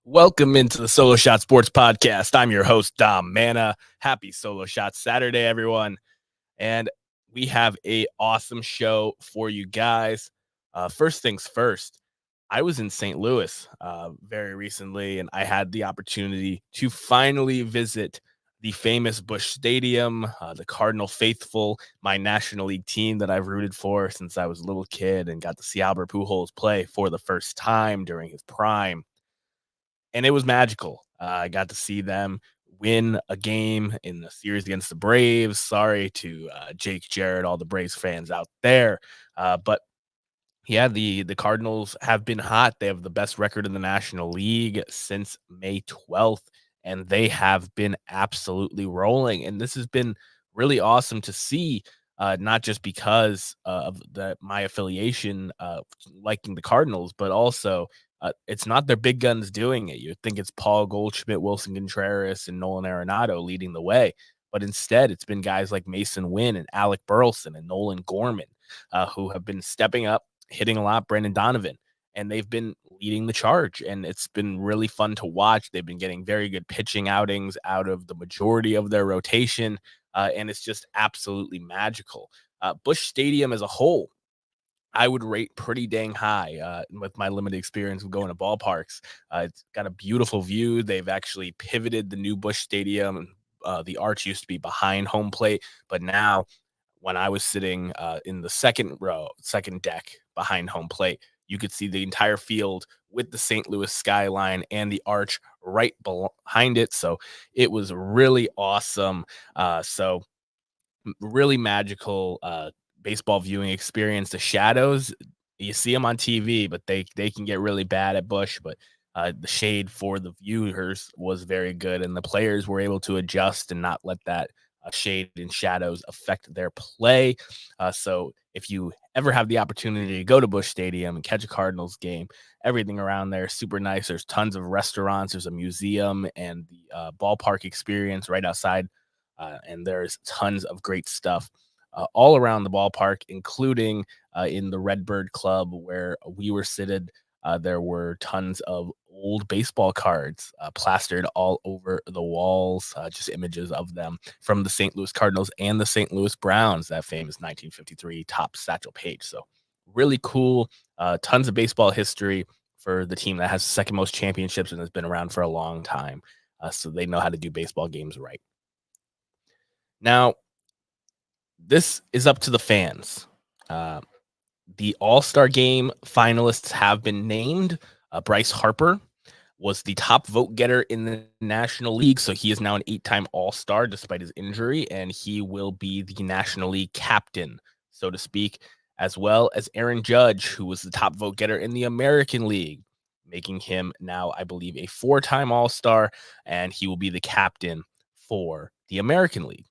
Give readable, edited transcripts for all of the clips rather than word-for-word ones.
Welcome into the Solo Shot Sports Podcast. I'm your host, Dom Mana. Happy Solo Shot Saturday, everyone. And we have a awesome show for you guys. First things first, I was in St. Louis very recently, and I had the opportunity to finally visit the famous Busch Stadium, the Cardinal Faithful, my National League team that I've rooted for since I was a little kid and got to see Albert Pujols play for the first time during his prime. And it was magical. I got to see them win a game in the series against the Braves. Sorry to Jake Jarrett, all the Braves fans out there. But yeah, the Cardinals have been hot. They have the best record in the National League since May 12th, and they have been absolutely rolling. And this has been really awesome to see, not just because of my affiliation, liking the Cardinals, but also it's not their big guns doing it. You'd think it's Paul Goldschmidt, Wilson Contreras, and Nolan Arenado leading the way. But instead, it's been guys like Mason Wynn and Alec Burleson and Nolan Gorman who have been stepping up, hitting a lot, Brendan Donovan, and they've been leading the charge. And it's been really fun to watch. They've been getting very good pitching outings out of the majority of their rotation. And it's just absolutely magical. Busch Stadium as a whole, I would rate pretty dang high with my limited experience of going to ballparks. It's got a beautiful view. They've actually pivoted the new Busch Stadium. The arch used to be behind home plate, but now when I was sitting in the second row, second deck behind home plate, you could see the entire field with the St. Louis skyline and the arch right behind it. So it was really awesome. Really magical baseball viewing experience. The shadows, you see them on TV, but they can get really bad at Busch. But the shade for the viewers was very good, and the players were able to adjust and not let that shade and shadows affect their play. So if you ever have the opportunity to go to Busch Stadium and catch a Cardinals game, everything around there is super nice. There's tons of restaurants. There's a museum and the ballpark experience right outside. And there's tons of great stuff all around the ballpark, including in the Redbird Club where we were seated. There were tons of old baseball cards plastered all over the walls, just images of them from the St. Louis Cardinals and the St. Louis Browns, that famous 1953 top Satchel Paige. So really cool. Tons of baseball history for the team that has the second most championships and has been around for a long time. So they know how to do baseball games right. Now, this is up to the fans. The All-Star Game finalists have been named. Bryce Harper was the top vote getter in the National League, so he is now an 8-time All-Star despite his injury, and he will be the National League captain, so to speak, as well as Aaron Judge, who was the top vote getter in the American League, making him now, I believe, a 4-time All-Star, and he will be the captain for the American League.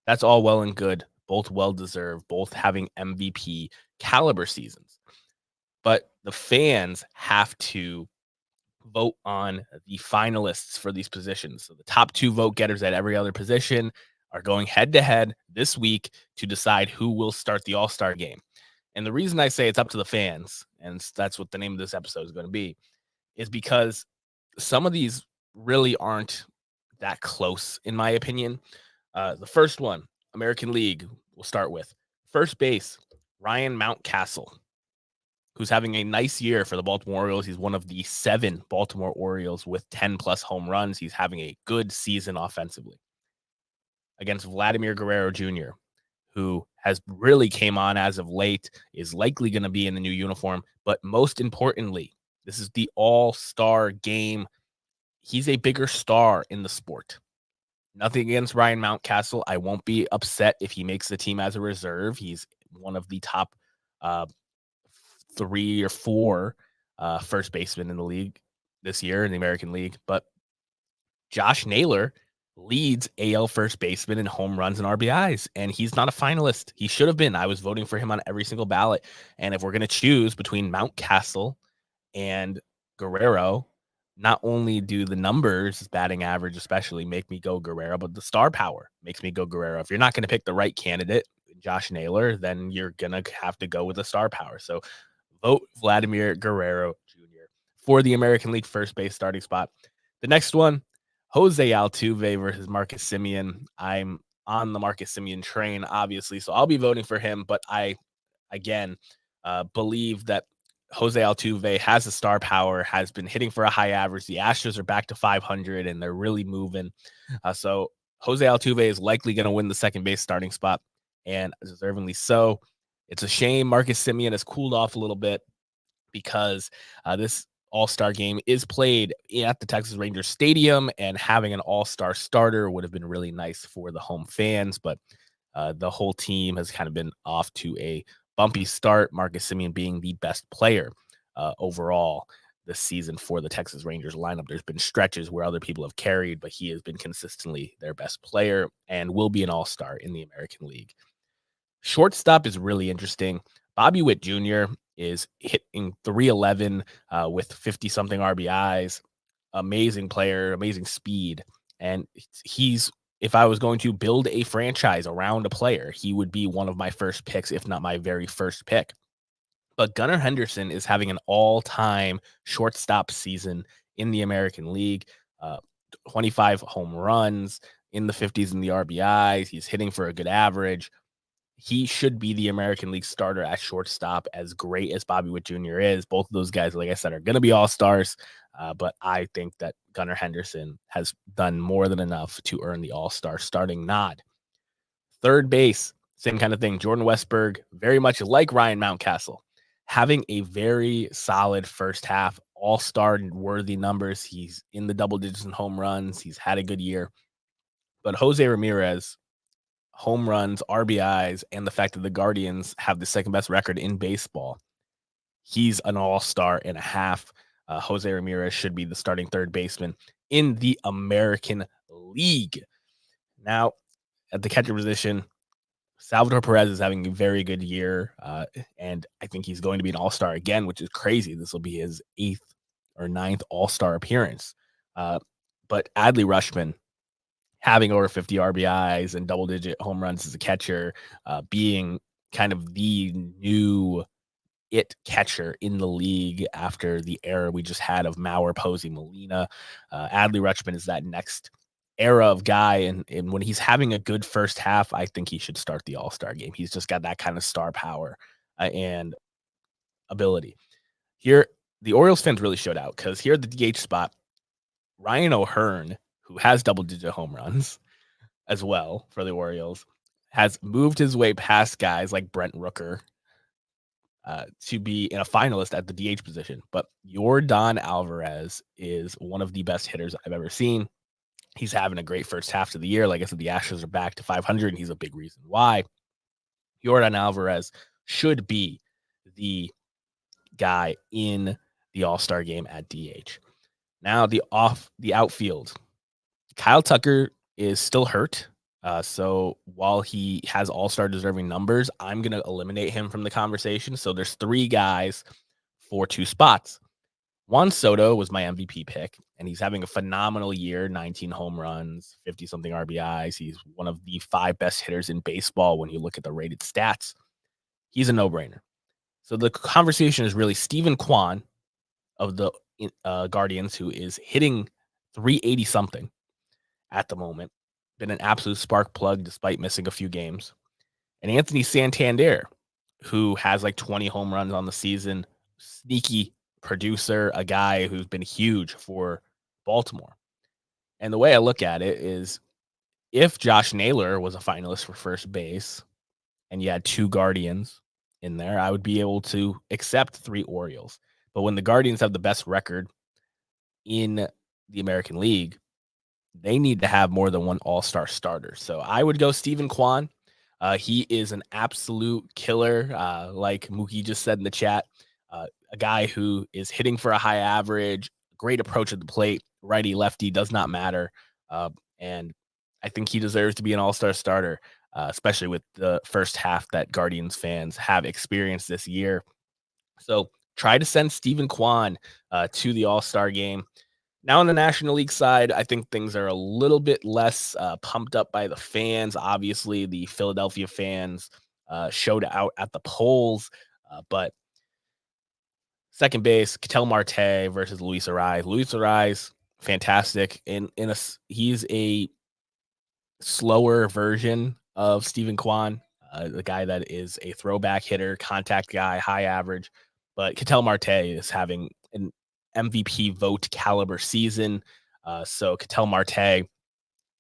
That's all well and good, both well-deserved, both having MVP caliber seasons. But the fans have to vote on the finalists for these positions. So the top 2 vote getters at every other position are going head-to-head this week to decide who will start the All-Star game. And the reason I say it's up to the fans, and that's what the name of this episode is going to be, is because some of these really aren't that close, in my opinion. The first one, American League, we'll start with. First base, Ryan Mountcastle, who's having a nice year for the Baltimore Orioles. He's one of the 7 Baltimore Orioles with 10-plus home runs. He's having a good season offensively. Against Vladimir Guerrero Jr., who has really came on as of late, is likely going to be in the new uniform. But most importantly, this is the All-Star Game. He's a bigger star in the sport. Nothing against Ryan Mountcastle. I won't be upset if he makes the team as a reserve. He's one of the top 3 or 4 first basemen in the league this year in the American League. But Josh Naylor leads AL first baseman in home runs and RBIs, and he's not a finalist. He should have been. I was voting for him on every single ballot. And if we're going to choose between Mountcastle and Guerrero, not only do the numbers, batting average especially, make me go Guerrero, but the star power makes me go Guerrero. If you're not going to pick the right candidate, Josh Naylor, then you're going to have to go with the star power. So vote Vladimir Guerrero Jr. for the American League first base starting spot. The next one, Jose Altuve versus Marcus Semien. I'm on the Marcus Semien train, obviously, so I'll be voting for him. But I, again, believe that Jose Altuve has the star power, has been hitting for a high average. The Astros are back to 500, and they're really moving. So Jose Altuve is likely going to win the second base starting spot, and deservingly so. It's a shame Marcus Semien has cooled off a little bit because this all-star game is played at the Texas Rangers Stadium, and having an all-star starter would have been really nice for the home fans, but the whole team has kind of been off to a bumpy start, Marcus Semien being the best player overall this season for the Texas Rangers lineup. There's been stretches where other people have carried, but he has been consistently their best player and will be an all-star in the American League. Shortstop is really interesting. Bobby Witt Jr. is hitting 311 with 50 something RBIs. Amazing player, amazing speed. And he's, if I was going to build a franchise around a player, he would be one of my first picks, if not my very first pick. But Gunnar Henderson is having an all-time shortstop season in the American League. 25 home runs, in the 50s in the RBIs. He's hitting for a good average. He should be the American League starter at shortstop, as great as Bobby Witt Jr. is. Both of those guys, like I said, are going to be all-stars. But I think that Gunnar Henderson has done more than enough to earn the all-star starting nod. Third base, same kind of thing. Jordan Westburg, very much like Ryan Mountcastle, having a very solid first half, all-star worthy numbers. He's in the double digits in home runs. He's had a good year. But Jose Ramirez, home runs, RBIs, and the fact that the Guardians have the second best record in baseball, he's an all-star and a half. Jose Ramirez should be the starting third baseman in the American League. Now, at the catcher position, Salvador Perez is having a very good year, and I think he's going to be an all-star again, which is crazy. This will be his 8th or 9th all-star appearance. But Adley Rutschman, having over 50 RBIs and double-digit home runs as a catcher, being kind of the new catcher in the league after the era we just had of Mauer, Posey, Molina. Adley Rutschman is that next era of guy, and when he's having a good first half, I think he should start the all-star game. He's just got that kind of star power and ability. Here, the Orioles fans really showed out, because here at the DH spot, Ryan O'Hearn, who has double-digit home runs as well for the Orioles, has moved his way past guys like Brent Rooker to be in a finalist at the DH position. But Yordan Alvarez is one of the best hitters I've ever seen. He's having a great first half of the year. Like I said, the Astros are back to 500, and he's a big reason why. Yordan Alvarez should be the guy in the All-Star game at DH. Now, the outfield. Kyle Tucker is still hurt. So while he has all-star deserving numbers, I'm going to eliminate him from the conversation. So there's 3 guys for 2 spots. Juan Soto was my MVP pick, and he's having a phenomenal year, 19 home runs, 50-something RBIs. He's one of the 5 best hitters in baseball when you look at the rated stats. He's a no-brainer. So the conversation is really Steven Kwan of the Guardians, who is hitting 380-something at the moment. Been an absolute spark plug despite missing a few games. And Anthony Santander, who has like 20 home runs on the season, sneaky producer, a guy who's been huge for Baltimore. And the way I look at it is, if Josh Naylor was a finalist for first base and you had 2 Guardians in there, I would be able to accept 3 Orioles. But when the Guardians have the best record in the American League, they need to have more than one all-star starter. So I would go Steven Kwan. He is an absolute killer, like Mookie just said in the chat. A guy who is hitting for a high average, great approach at the plate, righty, lefty, does not matter. And I think he deserves to be an all-star starter, especially with the first half that Guardians fans have experienced this year. So try to send Stephen Kwan to the all-star game. Now, on the National League side, I think things are a little bit less pumped up by the fans. Obviously, the Philadelphia fans showed out at the polls, but second base, Ketel Marte versus Luis Arraez. Luis Arraez, fantastic. He's a slower version of Stephen Kwan, the guy that is a throwback hitter, contact guy, high average. But Ketel Marte is having an MVP vote caliber season. So Ketel Marte,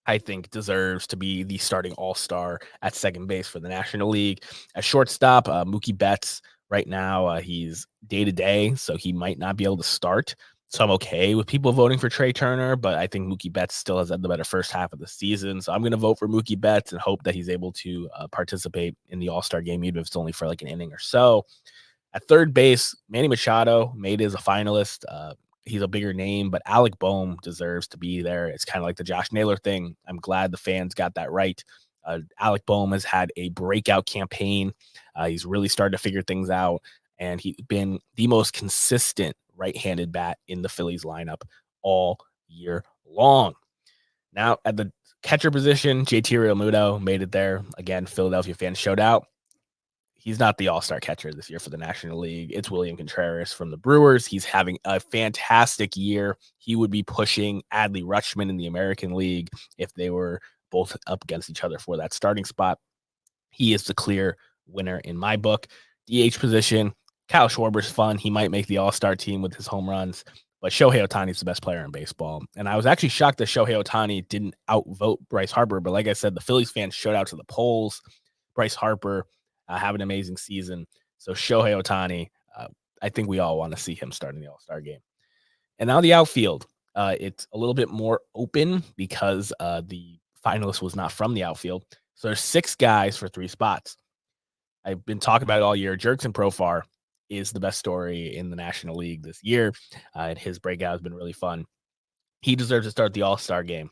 I think, deserves to be the starting all-star at second base for the National League. At shortstop, Mookie Betts, right now, he's day-to-day, so he might not be able to start. So I'm okay with people voting for Trey Turner, but I think Mookie Betts still has had the better first half of the season. So I'm going to vote for Mookie Betts and hope that he's able to participate in the All-Star game, even if it's only for like an inning or so. At third base, Manny Machado made as a finalist. He's a bigger name, but Alec Bohm deserves to be there. It's kind of like the Josh Naylor thing. I'm glad the fans got that right. Alec Bohm has had a breakout campaign. He's really started to figure things out, and he's been the most consistent right-handed bat in the Phillies lineup all year long. Now, at the catcher position, JT Realmuto made it there. Again, Philadelphia fans showed out. He's not the all-star catcher this year for the National League. It's William Contreras from the Brewers. He's having a fantastic year. He would be pushing Adley Rutschman in the American League if they were both up against each other for that starting spot. He is the clear winner in my book. DH position, Kyle Schwarber's fun. He might make the all-star team with his home runs, but Shohei Ohtani is the best player in baseball. And I was actually shocked that Shohei Ohtani didn't outvote Bryce Harper. But like I said, the Phillies fans showed out to the polls. Bryce Harper have an amazing season. So Shohei Ohtani, I think we all want to see him starting the All-Star game. And now the outfield. It's a little bit more open because the finalist was not from the outfield. So there's 6 guys for 3 spots. I've been talking about it all year. Jurickson Profar is the best story in the National League this year. And his breakout has been really fun. He deserves to start the All-Star game.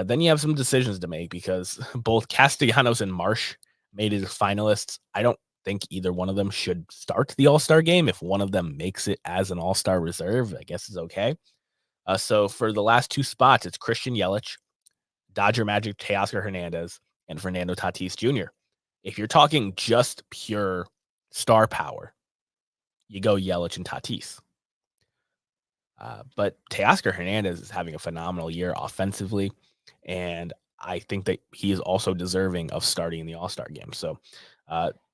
Then you have some decisions to make because both Castellanos and Marsh made it as finalists. I don't think either one of them should start the All-Star game. If one of them makes it as an All-Star reserve, I guess it's okay. So for the last 2 spots, it's Christian Yelich, Dodger Magic Teoscar Hernandez, and Fernando Tatis Jr. If you're talking just pure star power, you go Yelich and Tatis. But Teoscar Hernandez is having a phenomenal year offensively, and I think that he is also deserving of starting in the All-Star game. So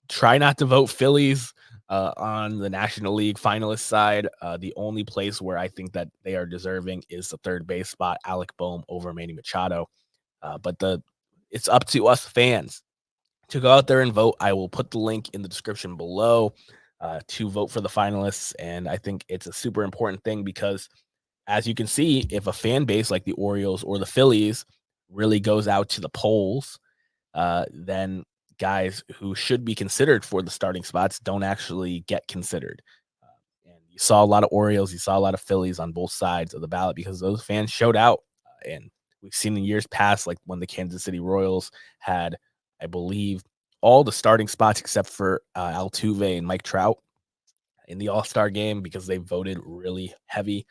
try not to vote Phillies on the National League finalist side. The only place where I think that they are deserving is the third base spot, Alec Bohm over Manny Machado. But it's up to us fans to go out there and vote. I will put the link in the description below to vote for the finalists. And I think it's a super important thing because, as you can see, if a fan base like the Orioles or the Phillies really goes out to the polls, then guys who should be considered for the starting spots don't actually get considered. And you saw a lot of Orioles, you saw a lot of Phillies on both sides of the ballot because those fans showed out. And we've seen in years past, like when the Kansas City Royals had, I believe, all the starting spots except for Altuve and Mike Trout in the All-Star game because they voted really heavy.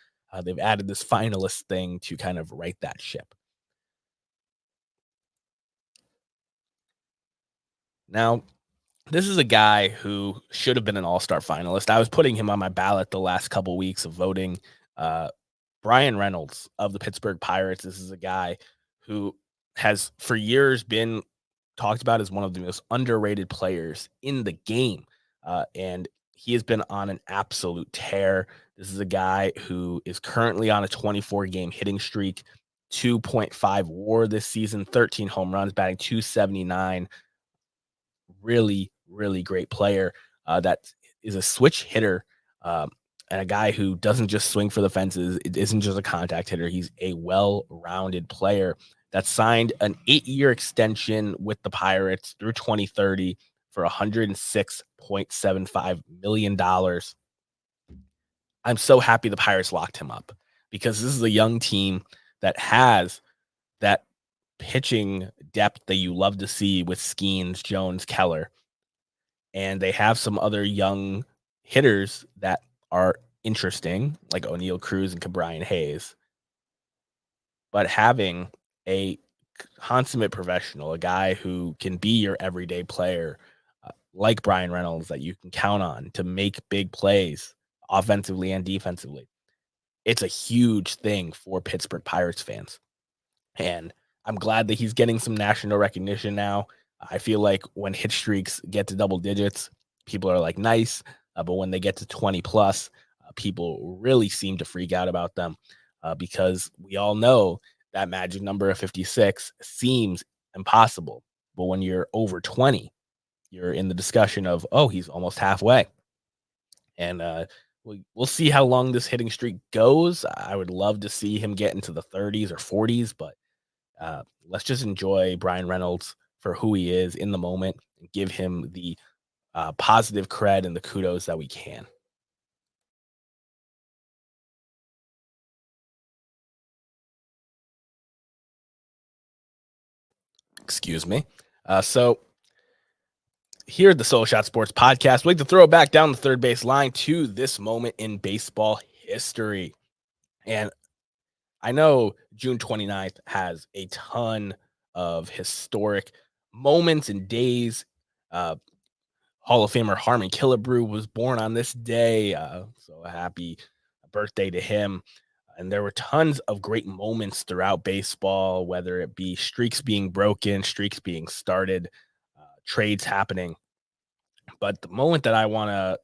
They've added this finalist thing to kind of right that ship. Now, this is a guy who should have been an all-star finalist. I was putting him on my ballot the last couple weeks of voting. Brian Reynolds of the Pittsburgh Pirates. This is a guy who has for years been talked about as one of the most underrated players in the game. And he has been on an absolute tear. This is a guy who is currently on a 24-game hitting streak, 2.5 WAR this season, 13 home runs, batting 279. Really, really great player that is a switch hitter and a guy who doesn't just swing for the fences. It isn't just a contact hitter. He's a well-rounded player that signed an 8-year extension with the Pirates through 2030 for $106.75 million. I'm so happy the Pirates locked him up because this is a young team that has that pitching depth that you love to see with Skeens, Jones, Keller, and they have some other young hitters that are interesting, like O'Neal Cruz and Cabrian Hayes. But having a consummate professional, a guy who can be your everyday player, like Brian Reynolds, that you can count on to make big plays offensively and defensively, it's a huge thing for Pittsburgh Pirates fans. And I'm glad that he's getting some national recognition now. I feel like when hit streaks get to double digits, people are like, nice. But when they get to 20 plus, people really seem to freak out about them because we all know that magic number of 56 seems impossible. But when you're over 20, you're in the discussion of, oh, he's almost halfway. And we'll see how long this hitting streak goes. I would love to see him get into the 30s or 40s, but let's just enjoy Brian Reynolds for who he is in the moment and give him the positive cred and the kudos that we can. Excuse me. So here at the Solo Shot Sports Podcast, we like to throw it back down the third base line to this moment in baseball history. And I know June 29th has a ton of historic moments and days. Uh, Hall of Famer Harmon Killebrew was born on this day. So a happy birthday to him. And there were tons of great moments throughout baseball, whether it be streaks being broken, streaks being started, trades happening. But the moment that I want to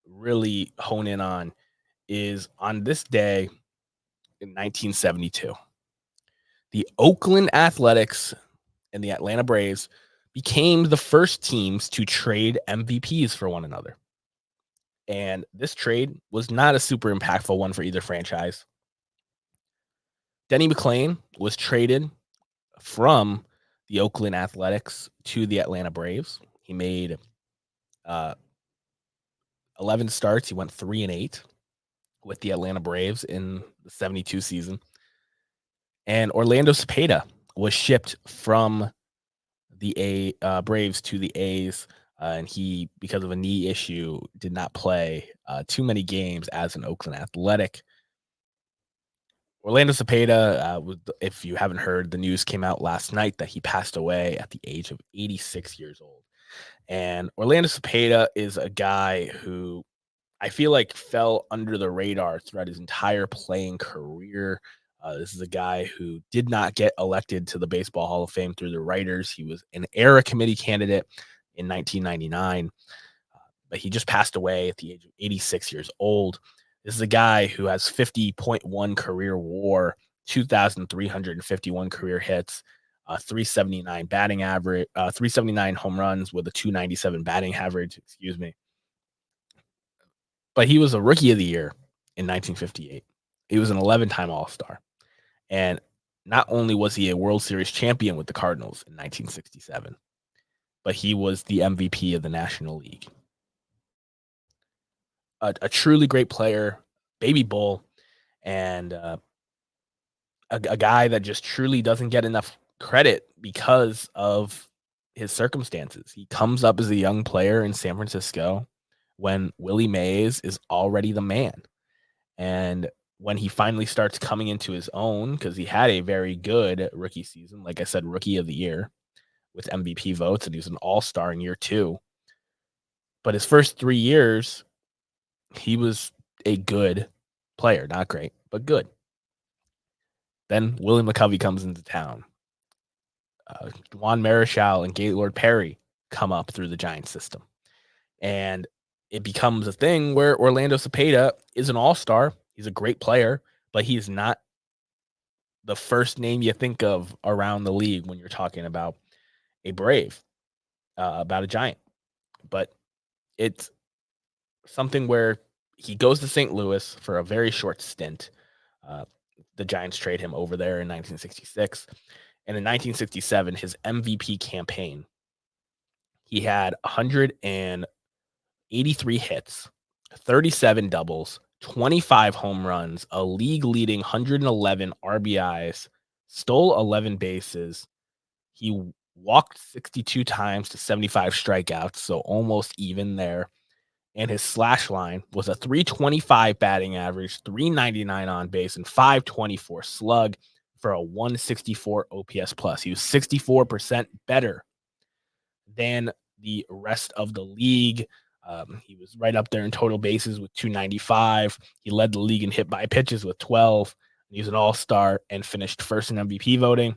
really hone in on is on this day in 1972. The Oakland Athletics and the Atlanta Braves became the first teams to trade MVPs for one another. And this trade was not a super impactful one for either franchise. Denny McLain was traded from the Oakland Athletics to the Atlanta Braves. He made uh, 11 starts. He went 3-8 with the Atlanta Braves in the 72 season. And Orlando Cepeda was shipped from the Braves to the A's. And he, because of a knee issue, did not play too many games as an Oakland Athletic. Orlando Cepeda, if you haven't heard, the news came out last night that he passed away at the age of 86 years old. And Orlando Cepeda is a guy who I feel like fell under the radar throughout his entire playing career. This is a guy who did not get elected to the Baseball Hall of Fame through the writers. He was an era committee candidate in 1999, but he just passed away at the age of 86 years old. This is a guy who has 50.1 career WAR, 2,351 career hits, 379 batting average, 379 home runs with a 297 batting average. Excuse me. But he was a Rookie of the Year in 1958. He was an 11-time All-Star. And not only was he a World Series champion with the Cardinals in 1967, but he was the MVP of the National League. A truly great player, baby bull, and a guy that just truly doesn't get enough credit because of his circumstances. He comes up as a young player in San Francisco when Willie Mays is already the man. And when he finally starts coming into his own, because he had a very good rookie season, like I said, Rookie of the Year with MVP votes, and he was an all-star in year 2. But his first 3 years, he was a good player, not great, but good. Then Willie McCovey comes into town. Juan Marichal and Gaylord Perry come up through the Giants system. And it becomes a thing where Orlando Cepeda is an all-star. He's a great player, but he's not the first name you think of around the league when you're talking about a Brave, about a Giant. But it's something where he goes to St. Louis for a very short stint. The Giants trade him over there in 1966. And in 1967, his MVP campaign, he had 183 hits, 37 doubles, 25 home runs, a league-leading 111 RBIs, stole 11 bases, He walked 62 times to 75 strikeouts, so almost even there. And his slash line was a 325 batting average, 399 on base, and 524 slug for a 164 OPS plus. He was 64% better than the rest of the league. He was right up there in total bases with 295. He led the league in hit by pitches with 12. He was an all-star and finished first in MVP voting.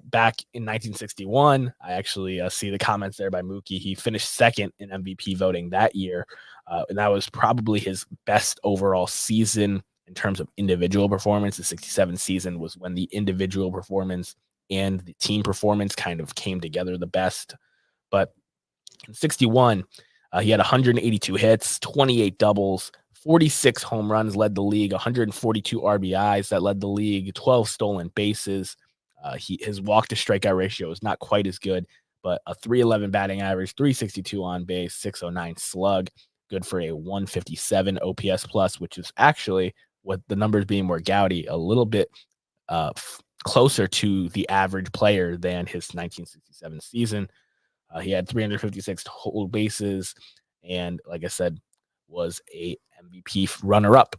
Back in 1961, I actually see the comments there by Mookie. He finished second in MVP voting that year. And that was probably his best overall season in terms of individual performance. The 67 season was when the individual performance and the team performance kind of came together the best. But in 61, he had 182 hits, 28 doubles, 46 home runs, led the league, 142 RBIs that led the league, 12 stolen bases. His walk to strikeout ratio is not quite as good, but a 311 batting average, 362 on base, 609 slug, good for a 157 OPS plus, which is actually, with the numbers being more gaudy, a little bit closer to the average player than his 1967 season. He had 356 total bases, and like I said, was a MVP runner-up.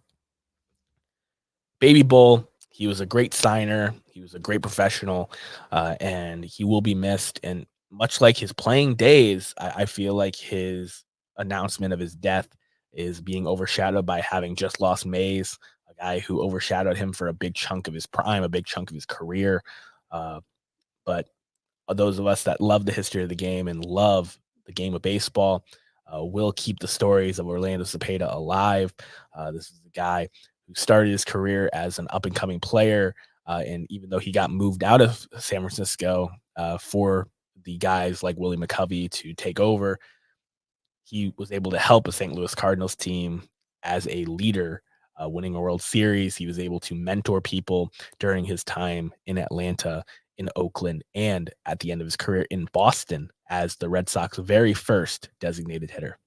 Baby Bull, he was a great signer. He was a great professional, and he will be missed. And much like his playing days, I feel like his announcement of his death is being overshadowed by having just lost Mays, a guy who overshadowed him for a big chunk of his prime, a big chunk of his career. But those of us that love the history of the game and love the game of baseball will keep the stories of Orlando Cepeda alive. This is the guy who started his career as an up-and-coming player, and even though he got moved out of San Francisco for the guys like Willie McCovey to take over, he was able to help a St. Louis Cardinals team as a leader, winning a World Series. He was able to mentor people during his time in Atlanta, in Oakland, and at the end of his career in Boston as the Red Sox very first designated hitter.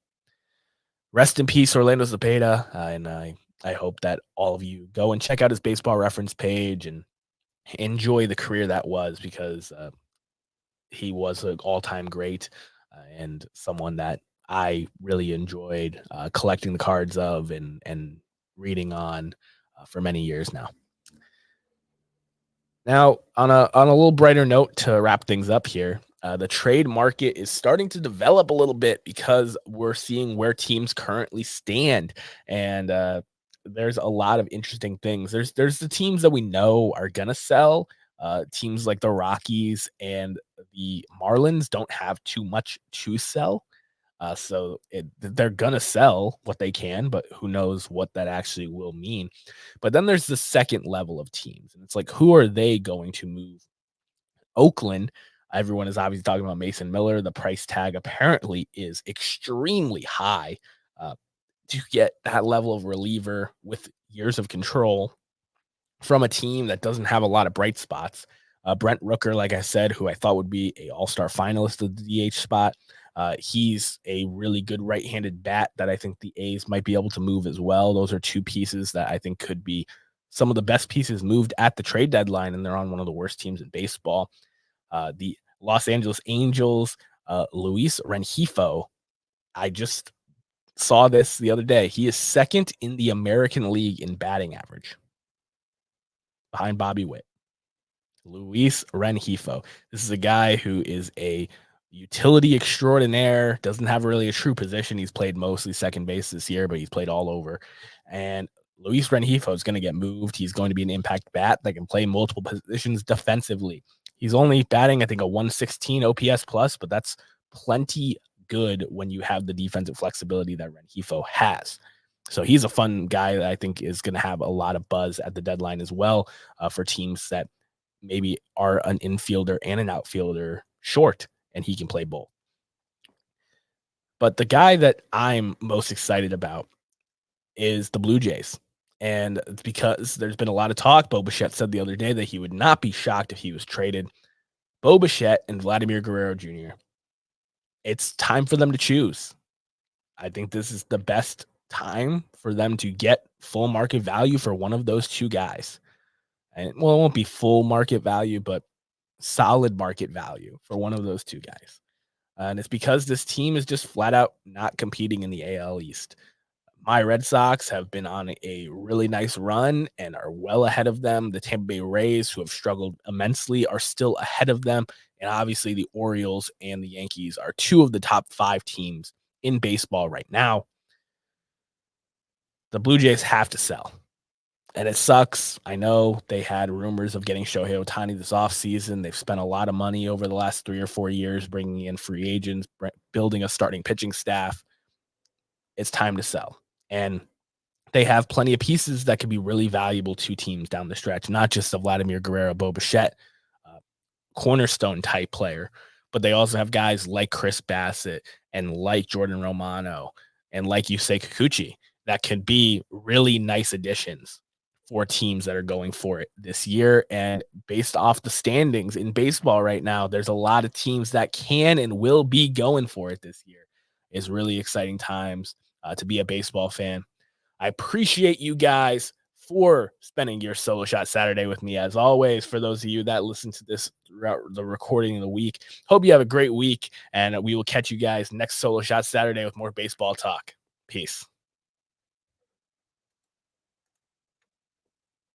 Rest in peace, Orlando Cepeda, and I hope that all of you go and check out his baseball reference page and enjoy the career that was, because he was an all-time great and someone that I really enjoyed collecting the cards of and reading on for many years now. Now, on a little brighter note to wrap things up here, the trade market is starting to develop a little bit because we're seeing where teams currently stand, and there's a lot of interesting things. There's the teams that we know are gonna sell. Teams like the Rockies and the Marlins don't have too much to sell. So they're gonna sell what they can, but who knows what that actually will mean. But then there's the second level of teams, and it's like, who are they going to move? Oakland, everyone is obviously talking about Mason Miller. The price tag apparently is extremely high to get that level of reliever with years of control from a team that doesn't have a lot of bright spots. Brent Rooker, like I said, who I thought would be a all-star finalist of the DH spot. He's a really good right-handed bat that I think the A's might be able to move as well. Those are two pieces that I think could be some of the best pieces moved at the trade deadline, and they're on one of the worst teams in baseball. The Los Angeles Angels, Luis Rengifo. I just saw this the other day. He is second in the American League in batting average, behind Bobby Witt. Luis Rengifo. This is a guy who is a utility extraordinaire, doesn't have really a true position. He's played mostly second base this year, but he's played all over. And Luis Rengifo is going to get moved. He's going to be an impact bat that can play multiple positions defensively. He's only batting, I think, a 116 OPS plus, but that's plenty good when you have the defensive flexibility that Rengifo has. So he's a fun guy that I think is going to have a lot of buzz at the deadline as well, for teams that maybe are an infielder and an outfielder short, and he can play both. But the guy that I'm most excited about is the Blue Jays. And it's because there's been a lot of talk. Bo Bichette said the other day that he would not be shocked if he was traded. Bo Bichette and Vladimir Guerrero Jr., it's time for them to choose. I think this is the best time for them to get full market value for one of those two guys. And well, it won't be full market value, but solid market value for one of those two guys. And it's because this team is just flat out not competing in the AL East. My Red Sox have been on a really nice run and are well ahead of them. The Tampa Bay Rays, who have struggled immensely, are still ahead of them. And obviously, the Orioles and the Yankees are two of the top 5 teams in baseball right now. The Blue Jays have to sell. And it sucks. I know they had rumors of getting Shohei Ohtani this offseason. They've spent a lot of money over the last 3 or 4 years bringing in free agents, building a starting pitching staff. It's time to sell. And they have plenty of pieces that could be really valuable to teams down the stretch, not just a Vladimir Guerrero, Bo Bichette, cornerstone type player, but they also have guys like Chris Bassett and like Jordan Romano and like Yusei Kikuchi that can be really nice additions for teams that are going for it this year. And based off the standings in baseball right now, there's a lot of teams that can and will be going for it this year. It's really exciting times to be a baseball fan. I appreciate you guys for spending your Solo Shot Saturday with me. As always, for those of you that listen to this throughout the recording of the week, hope you have a great week, and we will catch you guys next Solo Shot Saturday with more baseball talk. Peace.